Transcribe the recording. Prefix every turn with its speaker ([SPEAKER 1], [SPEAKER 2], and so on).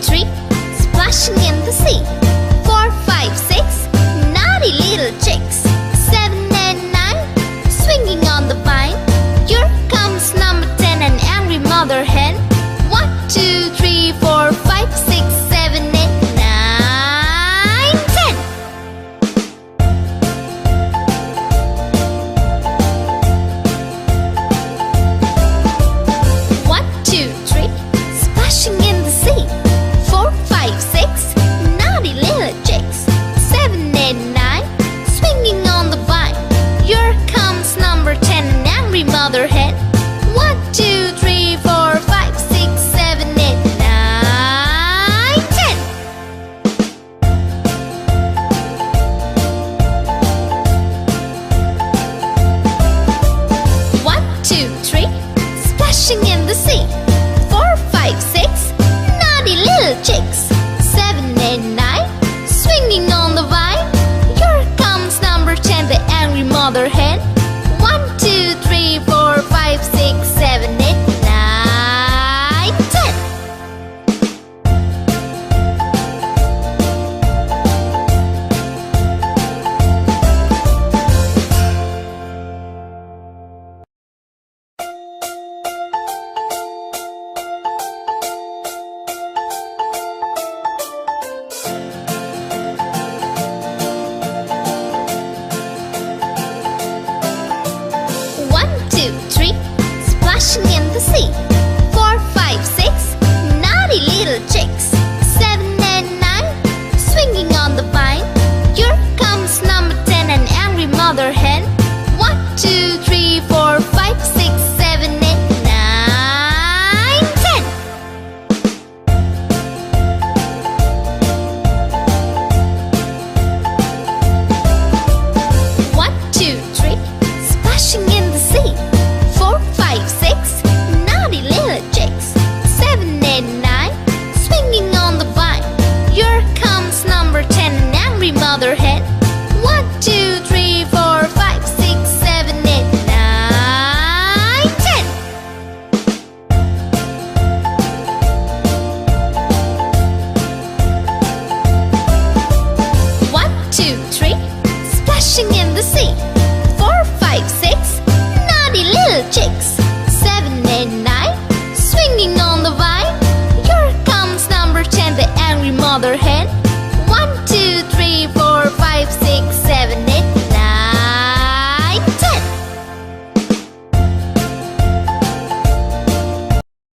[SPEAKER 1] three, splashing in the sea. 4, 5, 6, naughty little chicks. 7 and 9, swinging on the vine. Here comes number 10, an angry mother hen. 1, 2, 3, 4, 5, 6, 7, 8, 9, 10. 1, 2, 3, splashing in the sea. 4, 5, 6, naughty little chicks. 7 and 9, swinging on the vine. Here comes number 10, an angry mother hen. 1, 2, 3, 4, 5, 6, 7, 8, 9, 10. 1, 2, 3, splashing in the sea. 4, 5, 6, naughty little chicks. 7 and 9, swinging on the vine. Here comes number 10, the angry mother hen. 1, 2, 3, 4, 5, 6, 7, 8, 9, 10. 1, 2, 3, splashing in the sea. 4, 5, 6, naughty little chicks. 7 and 9, swinging on the vine. Here comes number 10, an angry mother hen. 1, 2, 3, 4, 5, 6, 7, 8, 9, 10. 1, 2, 3, splashing in the sea. 4, 5, 6, naughty little chicks. 7 and 9, swinging on the vine. Here comes number 10, an angry mother hen. 1, 2, 3, 4, 5, 6, 7, 8, 9, 10. 1, 2, 3, splashing in the sea. 4, 5, 6, naughty little chicks. 7 and 9, swinging on the vine. Here comes number 10, the angry mother hen.